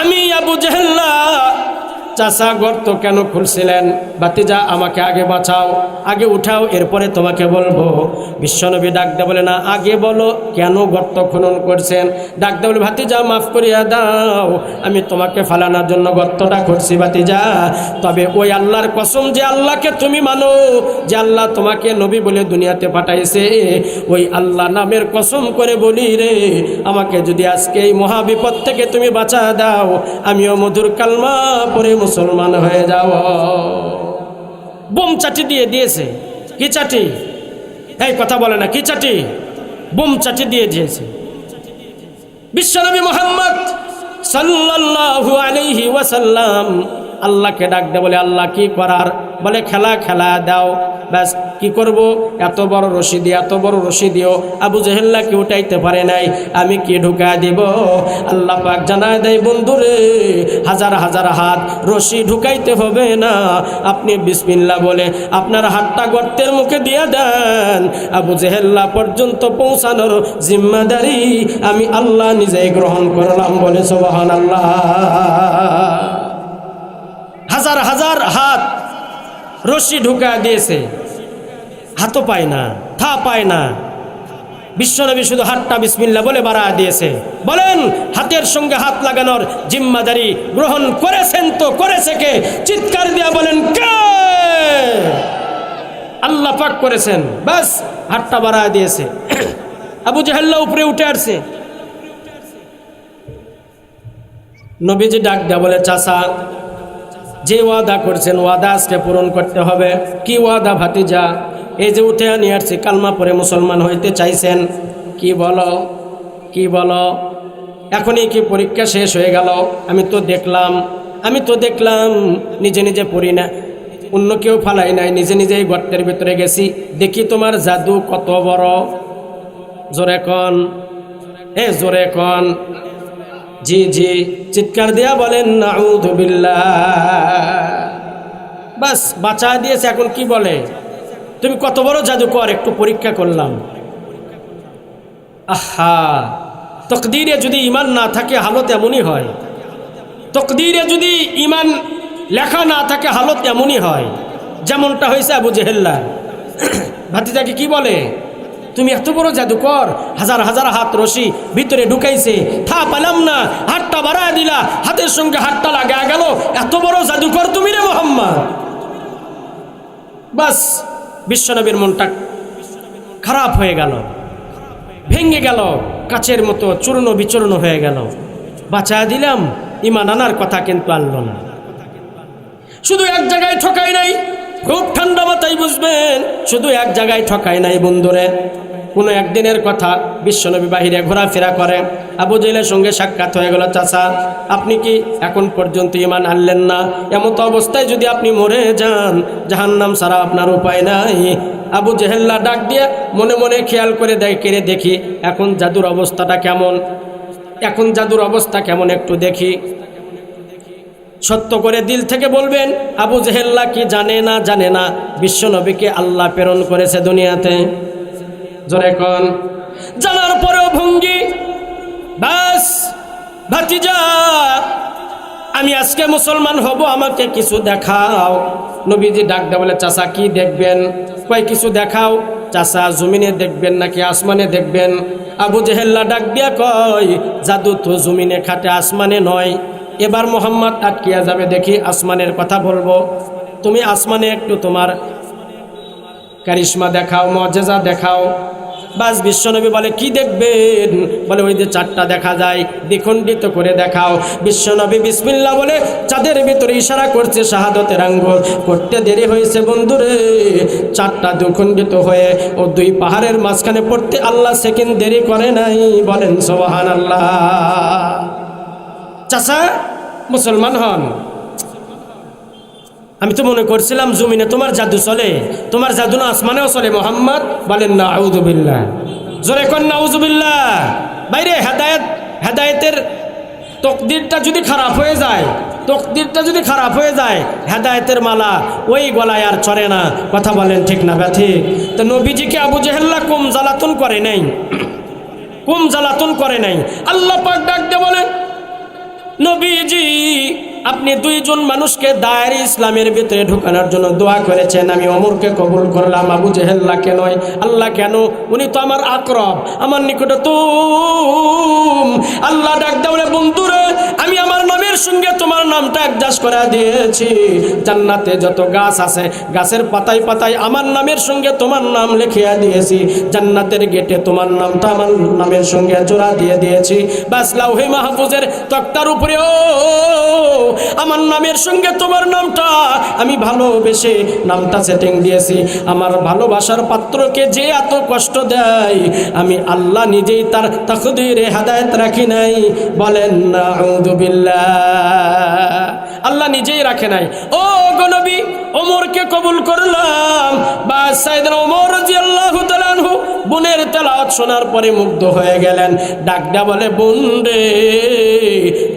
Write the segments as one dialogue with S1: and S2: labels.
S1: আমি আবু জেহেল্লা চাচা গর্ত কেন খুলছিলেন? ভাতিজা আমাকে আগে বাঁচাও, আগে উঠাও, এরপরে তোমাকে বলবো। বিশ্বনবী ডাক দে বলে, না, আগে বলো কেন গর্ত খনন করছেন। ডাক দে বলে, ভাতিজা মাফ করিয়া দাও, আমি তোমাকে ফালানোর জন্য গর্তটা করছি ভাতিজা। তবে ওই আল্লাহর কসম, যে আল্লাহকে তুমি মানো, যে আল্লাহ তোমাকে নবী বলে দুনিয়াতে পাঠাইছে, ওই আল্লাহ নামের কসম করে বলি রে, আমাকে যদি আজকে এই মহাবিপদ থেকে তুমি বাঁচা দাও, আমিও মধুর কালমা পরে মুসলমান হয়ে যাও। বোম চাটি দিয়েছে। কি চাটি? এই কথা বলে না, কি চাটি? বোম চাটি দিয়েছে। বিশ্বনবী মুহাম্মদ সাল্লাল্লাহু আলাইহি ওয়াসাল্লাম আল্লাহকে ডাক দে বলে, আল্লাহ কি করার? বলে, খেলা দাও। ব্যাস, কি করব? এত বড় রশি দিও আবু জেহেল্লাকে উঠাইতে পারে নাই, আমি কি ঢুকা দিব? আল্লাহ পাক জানায় দেয়, বন্ধুরে, হাজার হাজার হাত রশি ঢুকাইতে হবে না, আপনি বিসমিল্লাহ বলে আপনার হাতটা গর্তের মুখে দিয়ে দেন। আবু জেহেল্লা পর্যন্ত পৌঁছানোর জিম্মাদারি আমি আল্লাহ নিজেই গ্রহণ করলাম। বলে সুবহানাল্লাহ। হাজার হাজার হাত রশি ঢুকা দিয়েছে, হাতও পায় না, থা পায় না। বিশ্বনবী শুধু হাতটা বিসমিল্লাহ বলে বাড়া দিয়েছে। বলেন, হাতের সঙ্গে হাত লাগানোর জিম্মাদারি গ্রহণ করেছেন তো করেছে কে? চিৎকার দিয়া বলেন, কে? আল্লাহ পাক করেছেন। বাস, হাতটা বাড়া দিয়েছে। আবু জেহেল্লা উপরে উঠে আসছে। নবীজি ডাক দেয়া বলে, চাচা, যে ওয়াদা করছেন ওয়াদা আজকে পূরণ করতে হবে। কি ওয়াদা ভাতিজা? এই যে উঠে নিয়ে আসছি, কালমা পরে মুসলমান হইতে চাইছেন, কি বলো? এখনই কি পরীক্ষা শেষ হয়ে গেল? আমি তো দেখলাম নিজে পড়ি না, অন্য কেউ ফালাই নাই, নিজেই গর্তের ভিতরে গেছি। দেখি তোমার জাদু কত বড়। জোরে কন, জোরে কন। জি, চিৎকার দিয়া বলেন নাউযু বিল্লাহ। বাস, বাঁচা দিয়েছে। এখন কি বলে, তুমি কত বড় জাদুকর, একটু পরীক্ষা করলাম। আহা, তকদিরে যদি ঈমান না থাকে হালত এমনই হয়। তকদিরে যদি ঈমান লেখা না থাকে হালত এমনই হয়, যেমনটা হয়েছে আবু জেহেল্লা। ভাতিজাকে কি বলে, তুমি এত বড় জাদুকর, হাজার হাজার হাত রশি ভিতরে ঢুকাইছে, থা পালাম না, হাতটা বাড়া দিলা, হাতের সঙ্গে হাতটা লাগা গেল, এত বড় জাদুকর তুমি রে মুহাম্মদ। বাস, বিশ্বনবীর মনটা খারাপ হয়ে গেল, ভেঙে গেল, কাচের মতো চূর্ণ বিচূর্ণ হয়ে গেল। বাঁচা দিলাম, ঈমান আনার কথা কিন্তু আনলো না। শুধু এক জায়গায় ঠকাই নাই, খুব ঠান্ডা মাথায় বুঝবেন, শুধু এক জায়গায় ঠকাই নাই বন্ধুরে। কোনো একদিনের কথা, বিশ্বনবী বাহিরে ঘোরাফেরা করে, আবু জেহেলের সঙ্গে সাক্ষাৎ হয়ে গেল। চাচা, আপনি কি এখন পর্যন্ত ঈমান আনলেন না? এমত অবস্থায় যদি আপনি মরে যান, জাহান্নাম ছাড়া আপনার উপায় নাই। আবু জেহেল্লা ডাক দিয়ে মনে মনে খেয়াল করে দেখি এখন জাদুর অবস্থা কেমন একটু দেখি। সত্য করে দিল থেকে বলবেন, আবু জেহেল্লা কি জানে না বিশ্বনবীকে আল্লাহ প্রেরণ করেছে দুনিয়াতে? জোরে কোন। জানার পরেও ভঙ্গি, বাস ভাতিজা, আমি আজকে মুসলমান হব, আমাকে কিছু দেখাও। নবীজি ডাক দেয়া বলে, চাচা কি দেখবেন? কয় কিছু দেখাও। চাচা, জমিনে দেখবেন নাকি আসমানে দেখবেন? আবু জেহেল্লা ডাক দিয়া কয়, জাদু তো জমিনে খাটে, আসমানে নয়। এবার মোহাম্মদ আটকিয়া যাবে, দেখি আসমানের কথা বলবো। তুমি আসমানে একটু তোমার কারিশমা দেখাও, মুআজিজা দেখাও। বাস, বিশ্বনবী বলে, কি দেখবেন? বলে, ওই যে চাঁদটা দেখা যায়, দ্বিখণ্ডিত করে দেখাও। বিশ্বনবী বিসমিল্লাহ বলে চাঁদের ভিতরে ইশারা করছে, শাহাদতের আঙ্গুল করতে দেরি হয়েছে বন্ধুরে। চাঁদটা দ্বিখণ্ডিত হয়ে ও দুই পাহাড়ের মাঝখানে পড়তে আল্লাহ সেকেন্ড দেরি করে নাই। বলেন সুবহানাল্লাহ। চাচা, মুসলমান হন। আমি তো মনে করছিলাম জমিনে তোমার জাদু চলে, তোমার জাদু না আসমানেও চলে মুহাম্মদ। বলেন নাউযু বিল্লাহ। জোরে কোন নাউযু বিল্লাহ। বাইরে হেদায়েতের তকদিরটা যদি খারাপ হয়ে যায়, হেদায়েতের মালা ওই গলায় আর চড়ে না। কথা বলেন ঠিক না ঠিক? তো নবীজিকে আবু জেহেল্লা কম জ্বালাতন করে নাই। আল্লাহ পাক ডাক দিয়ে বলেন, নবীজি আপনি দুইজন মানুষকে দায়ের ইসলামের ভিতরে ঢোকানোর জন্য দোয়া করেছেন, আমি ওমরকে কবুল করলাম, আবু জেহেল্লাকে নয়। আল্লাহ কেন? উনি তো আমার আকরব, আমার নিকটতম। আল্লাহ ডাক দেওয়া, বন্ধুরে আমি আমার নামের সঙ্গে তোমার নামটা অ্যাডজাস্ট করে দিয়েছি। জান্নাতে যত গাছ আছে গাছের পাতায় পাতায় আমার নামের সঙ্গে তোমার নাম লিখিয়া দিয়েছি। জান্নাতের গেটে তোমার নামটা আমার নামের সঙ্গে জোড়া দিয়ে দিয়েছি। বাস লাউহে মাহফুজের তক্তার উপরেও আমার নামের সঙ্গে তোমার নামটা আমি ভালোবেসে নামটা সেটিং দিয়েছি। আমার ভালোবাসার পাত্রকে যে এত কষ্ট দেয় আমি আল্লাহ নিজেই তার তাকদীরে হেদায়েত রাখি নাই। বলেন নাউযু বিল্লাহ। আল্লাহ নিজেই রাখে নাই। ও গো নবী, ওমরকে কবুল করলাম। বা সাইয়েদনা ওমর রাদিয়াল্লাহু তাআলা আনহু বোনের তেলাওয়াত শোনার পরে মুগ্ধ হয়ে গেলেন। ডাকডা বলে, বোন রে,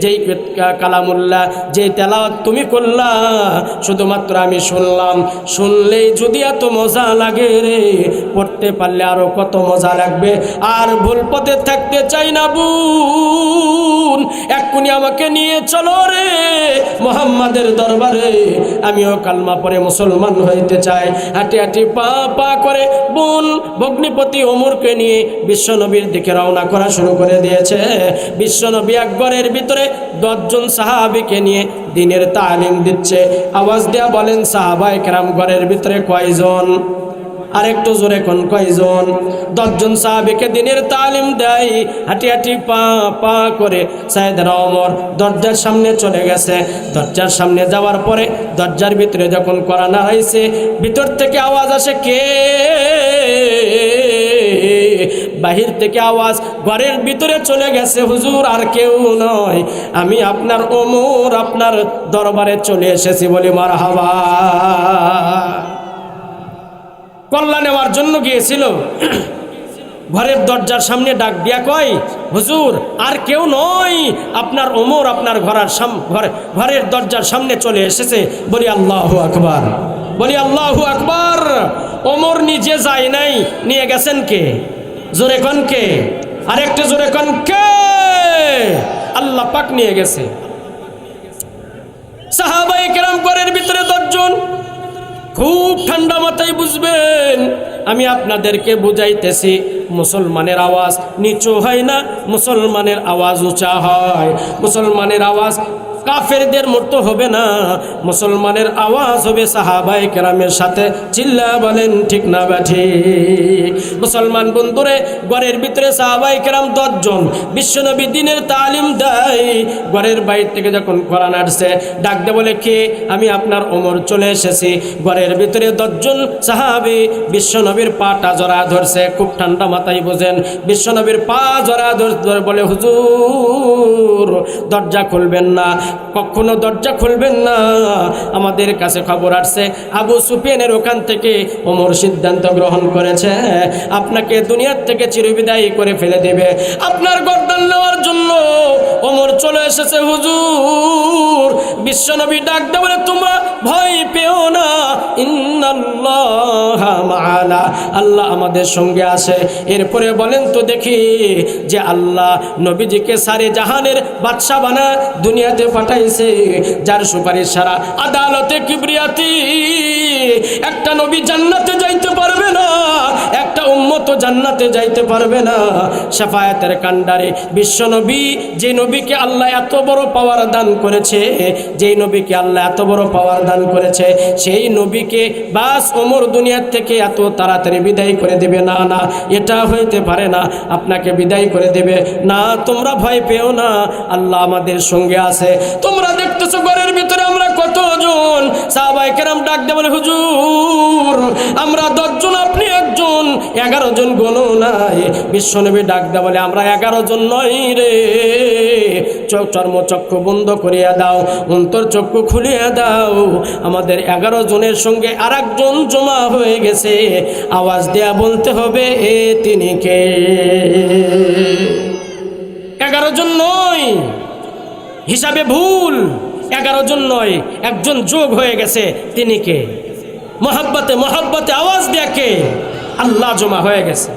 S1: যেই কালামুল্লাহ যেই তেলাওয়াত তুমি করলা শুধুমাত্র আমি শুনলাম, শুনলেই যদি এত মজা লাগে রে, পড়তে পারলে আরো কত মজা লাগবে। আর ভুল পথে থাকতে চাই না বোন, এক্ষুনি আমাকে নিয়ে চলো রে মুহাম্মাদের দরবারে, আমিও কালমা পড়ে মুসলমান হইতে চাই। হাঁটি হাঁটি পা পা করে বোন ভগ্নিপতি ওমরকে নিয়ে বিশ্বনবীর দিকে রওনা করা শুরু করে দিয়েছে। বিশ্বনবী একবারের ভিতরে 10 জন সাহাবীকে নিয়ে দ্বীনের তালিম দিচ্ছে। আওয়াজ দেয়া বলেন সাহাবায়ে কেরাম ঘরের ভিতরে কয়জন? আর একটু জোরে কোন কয়জন? 10 জন সাহাবীকে দ্বীনের তালিম দেয়। হাঁটি হাঁটি পা পা করে সাইয়েদনা ওমর দরজার সামনে চলে গেছে। দরজার সামনে যাওয়ার পরে দরজার ভিতরে যখন কড়া নাড়াইছে, ভিতর থেকে আওয়াজ আসে, কে? বাহির থেকে আওয়াজ ঘরের ভিতরে চলে গেছে, হুজুর আর কেউ নয়, আমি আপনার ওমর আপনার দরবারে চলে এসেছি। বলি মারহাবা। কল্যাণ নেওয়ার জন্য গিয়েছিল। ঘরের দরজার সামনে ডাক দিয়া কয়, হুজুর আর কেউ নয়, আপনার ওমর আপনার ঘরের দরজার সামনে চলে এসেছে। বলি আল্লাহু আকবার, বলি আল্লাহু আকবার। ওমর নিজে যায় নাই, নিয়ে গেছেন কে? জোরে কোন কে? আরেকটু জোরে কোন কে? আল্লাহ পাক নিয়ে গেছে। সাহাবায়ে কেরাম ঘরের ভিতরে 10 জন। খুব ঠান্ডা মাথায় বুঝবেন, আমি আপনাদেরকে বুঝাইতেছি, মুসলমানের আওয়াজ নিচু হয় না, মুসলমানের আওয়াজ উঁচা হয়। মুসলমানের আওয়াজ কাফেরদের মতো হবে না, মুসলমানের আওয়াজ হবে সাহাবায়ে কেরামের সাথে। চিল্লা বলেন ঠিক না ঠিক? মুসলমান বন্ধুরে ঘরের ভিতরে সাহাবায়ে কেরাম 10 জন বিশ্বনবী দ্বীনের তালিম দেয়। ঘরের বাইরে থেকে যখন কোরআন আসছে, ডাক দে বলে, কে? আমি আপনার ওমর চলে এসেছি। ঘরের ভিতরে 10 জন সাহাবী বিশ্বনবীর পাটা জড়া ধরছে। খুব ঠান্ডা মাথায় বোঝেন, বিশ্বনবীর পা জড়া ধরে বলে, হুজুর দরজা খুলবেন না, কখনো দরজা খুলবেন না। আমাদের কাছে খবর আসছে আবু সুফিয়ানের ওখান থেকে ওমর সিদ্ধান্ত গ্রহণ করেছে আপনাকে দুনিয়ার থেকে চিরবিদায় করে ফেলে দেবে। আপনার গর্দান নেওয়ার জন্য ওমর চলে এসেছে হুজুর। বিশ্বনবী ডাক দেয় বলে, তোমরা ভয় পেও না, ইন্নাল্লাহা মা'ানা, আল্লাহ আমাদের সঙ্গে আছে। এরপরে বলেন তো দেখি, যে আল্লাহ নবীজিকে সারে জাহানের বাদশা বানা দুনিয়াতে পাঠাইছে, যার সুপারিশ সারা আদালতে কিবরিয়াতি একটা নবী জান্নাতে যাইতে পারবে না, একটা উম্মত জান্নাতে যাইতে পারবে না। শাফায়াতের কান্ডারে বিশ্বনবী, যে নবীকে আল্লাহ এত বড় পাওয়ার দান করেছে, যেই নবীকে আল্লাহ এত বড় পাওয়ার দান করেছে, সেই নবীকে বাস ওমর দুনিয়ার থেকে এত তাড়াতাড়ি বিদায় করে দেবে না, না এটা হইতে পারে না, আপনাকে বিদায় করে দেবে না। তোমরা ভয় পেও না, আল্লাহ আমাদের সঙ্গে আছে। তোমরা দেখতেছো ঘরের ভিতরে আমরা কতজন? সাহাবায়ে কেরাম ডাক দিয়ে বলে, হুজুর আমরা 10 জন, আপনি একজন, 11 জন গণো নাই। বিশ্বনবী ডাক দিয়ে বলে, আমরা 11 জন নই রে, চর্মচক্ষু বন্ধ করিয়া দাও, অন্তর চক্ষু খুলিয়া দাও। আমাদের 11 জনের সঙ্গে আর একজন জমা হয়ে গেছে। আওয়াজ দেয়া বলতে হবে, এ তিনি কে? 11 জন নয়, হিসাবে ভুল। 11 জন নয়, একজন যোগ হয়ে গেছে। তিনি কে? মহব্বতে মহব্বতে আওয়াজ দেয়া কে? আল্লাহ জমা হয়ে গেছে।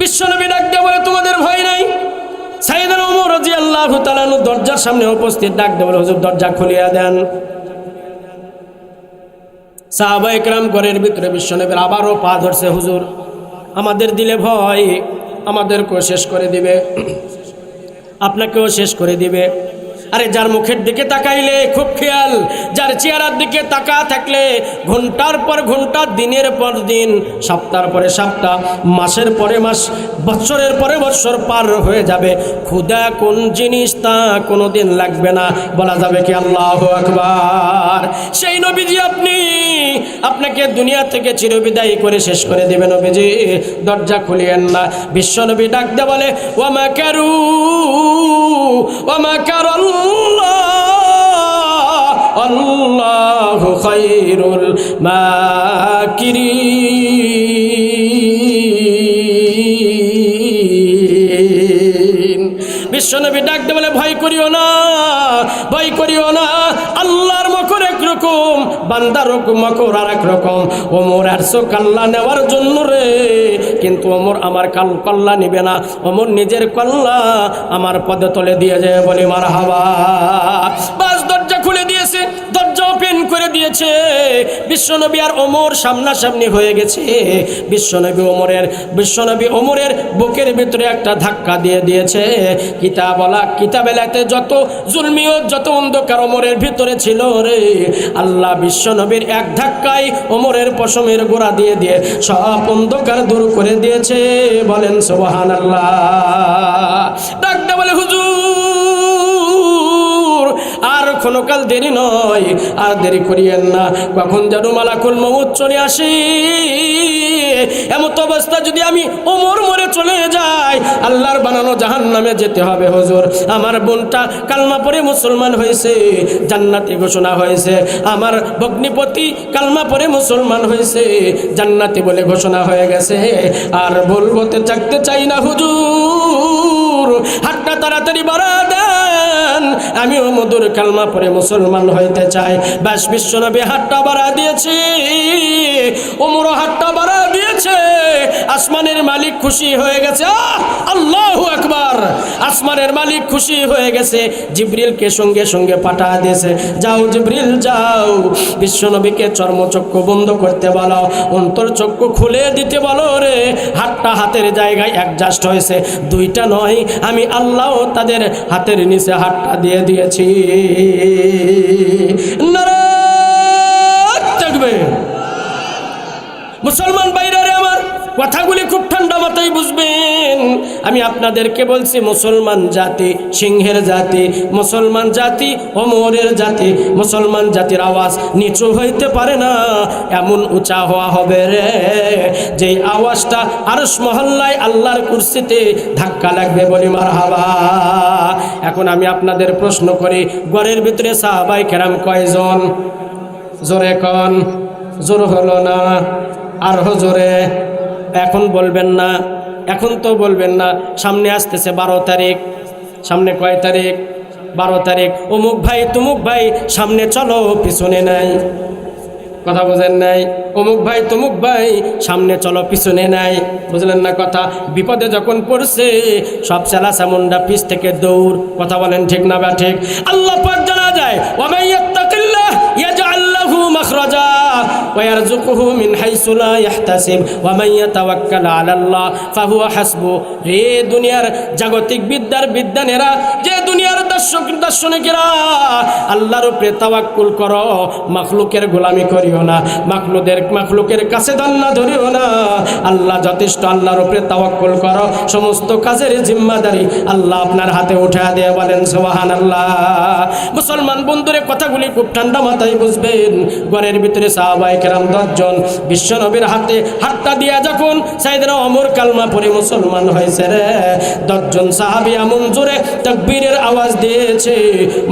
S1: বিশ্বনবী ডাক দিয়ে বলে, তোমাদের ভয় নাই? সাইয়েদনা ওমর রাদিয়াল্লাহু তাআলা আনহু দরজার সামনে উপস্থিত, ডাক দিয়ে বলে, হুজুর দরজা খুলিয়া দেন। সাহাবায়ে কেরাম ঘরের ভিতরে, বিশ্বনবীর আবারও পা ধরছে, হুজুর আমাদের দিলে ভয়, আমাদেরকেও শেষ করে দিবে, আপনাকেও শেষ করে দিবে। আরে যার মুখের দিকে তাকাইলে খুব খেয়াল, যার চেহারার দিকে তাকা থাকলে ঘন্টার পর ঘন্টা, দিনের পর দিন, সপ্তাহের পরে সপ্তাহ, মাসের পরে মাস, বছরের পরে বছর পার হয়ে যাবে। খুদা কোন জিনিস তা কোনো দিন লাগবে না, বলা যাবে কি আল্লাহু আকবার। সেই নবীজি আপনাকে দুনিয়া থেকে চিরবিদায় করে শেষ করে দেবে। নবীজি দরজা খুলিয়েন না। বিশ্বনবী ডাক দিয়ে বলে, ওয়া মাকারু ওয়া মাকারাল্লাহ আল্লাহু খায়রুল মাকিরিন। বিশ্বনবী ডাক দিয়ে বলে, ভয় করিও না, ভয় করিও না। আল্লাহর মকর একরকম, বান্দার মকর আর এক রকম। ওমর আসছো কাল্লা নেওয়ার জন্য রে, কিন্তু ওমর আমার কল্লা নিবে না। ওমর নিজের কল্লা আমার পদে তলে দিয়ে যায়, বলে মারহাবা। বাস দরজা খুলে দিয়েছে, দরজা ওপেন করে দিয়েছে। বিশ্বনবী আর ওমর সামনাসামনি হয়ে গেছে। বিশ্বনবী ওমরের বুকের ভিতরে একটা ধাক্কা দিয়ে দিয়েছে। কিতাবেলাতে যত জুলমিও যত অন্ধকার ওমরের ভিতরে ছিল রে, আল্লাহ বিশ্বনবীর এক ধাক্কায় ওমরের পশমের গোড়া দিয়ে দিয়ে সব অন্ধকার দূর করে দিয়েছে। বলেন সুবহানাল্লাহ। ডাকতে বলে, হুজুর আর ক্ষণকাল দেরি নয়, আর দেরি করিয়েন না। কখন যেন মালাকুল মউত চলে আসে। এমত অবস্থা যদি আমি ওমর মরে চলে যাই, আল্লাহর বানানো জাহান্নামে যেতে হবে। হুজুর আমার বোনটা কালমা পড়ে মুসলমান হয়েছে, জান্নাতি ঘোষণা হয়েছে। আমার ভগ্নিপতি কালমা পড়ে মুসলমান হয়েছে, জান্নাতি বলে ঘোষণা হয়ে গেছে। আর বলতে চাকতে চাই না হুজুর, হাতটা তাড়াতাড়ি বাড়া দেন, আমিও মধুর কালমা পড়ে মুসলমান হইতে চাই। ব্যাস বিশ্বনবী হাতটা বাড়া দিয়েছে, ওমরও হাতটা বাড়া দিয়েছে। আসমানের মালিক খুশি হয়ে গেছে। আল্লাহু আকবার। আসমানের মালিক খুশি হয়ে গেছে, জিবরিলকে সঙ্গে সঙ্গে পাঠা দিয়েছে। যাও জিবরিল যাও, বিশ্বনবীকে চর্মচক্ষু বন্ধ করতে বলো, অন্তরচক্ষু খুলে দিতে বলো রে। হাতটা হাতের জায়গায় অ্যাডজাস্ট হয়েছে, দুইটা নয়, আমি আল্লাহ তাদের হাতের নিচে হাতটা দিয়ে দিয়েছি। নারায়ে তাকবীর। মুসলমান ভাইরা আমার কথাগুলি খুব ঠান্ডা মাথায় বুঝবেন। আমি আপনাদেরকে বলছি, মুসলমান জাতি সিংহের জাতি, মুসলমান জাতি ওমরের জাতি। মুসলমান জাতির আওয়াজ নিচু হইতে পারে না, এমন উঁচা হওয়া হবে রে, যে আওয়াজটা আরশ মহল্লায় আল্লাহর কুরসিতে ধাক্কা লাগবে। বলি মারহাবা। এখন আমি আপনাদের প্রশ্ন করি, ঘরের ভিতরে সাহাবায়ে কেরাম কয়জন? জোরে কোন। জোর হলো না, আর জোরে। এখন বলবেন না, এখন তো বলবেন না। সামনে আসতেছে 12 তারিখ। সামনে কয় তারিখ? 12 তারিখ। অমুক ভাই তুমুক ভাই সামনে চলো, পিছনে নাই। কথা বুঝেন নাই? অমুক ভাই তুমুক ভাই সামনে চলো, পিছনে নাই। বুঝলেন না কথা? বিপদে যখন পড়ছে সব চেলা চামুন্ডা পিছ থেকে দৌড়। কথা বলেন ঠিক না বা ঠিক? আল্লাহ পাক জানা যায়, ওয়া মান ইয়াত্তাকিল্লাহ ইয়াজআল লাহু মাখরাজা ওয়া ইয়ারযুকুহু মিন হাইসু লা ইয়াহতাসিব ওয়া মান ইয়াতাওয়াক্কাল আলাল্লাহ ফাহুয়া হাসবু। রে দুনিয়ার জাগতিক বিদ্যার বিদ্যানেরা, যে দুনিয়ার দার্শনিকেরা, আল্লাহর উপরে তাওয়াক্কুল করো, মাখলুকের গোলামি করিও না, মাখলুকের কাছে দান্না ধরিও না। আল্লাহ যথেষ্ট, আল্লাহর উপরে তাওয়াক্কুল করো। সমস্ত কাজের জিম্মাদারি আল্লাহ আপনার হাতে উঠা দিয়ে। বলেন সুবহানাল্লাহ। মুসলমান বন্ধুরে কথাগুলি খুব ঠান্ডা মাথায় বুঝবেন। ঘরের ভিতরে সাহাবায়ে কেরাম 10 জন বিশ্বনবীর হাতে হাতটা দিয়া যখন সাইয়েদনা ওমর কালমা পড়ে মুসলমান হয়েছে রে, 10 জন সাহাবী এমন জোরে তাকবীরের আওয়াজ দিয়েছে,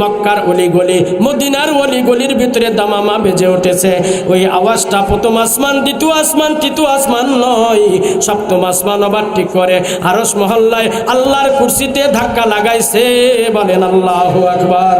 S1: মক্কার অলিগলি, মদিনার অলিগলির ভিতরে দামামা বেজে উঠেছে। ওই আওয়াজটা প্রথম আসমান, দ্বিতীয় আসমান, তৃতীয় আসমান নয়, সপ্তম আসমান ওভারটেক করে আরশ মহল্লায় আল্লাহর কুরসিতে ধাক্কা লাগাইছে। বলেন আল্লাহু আকবার।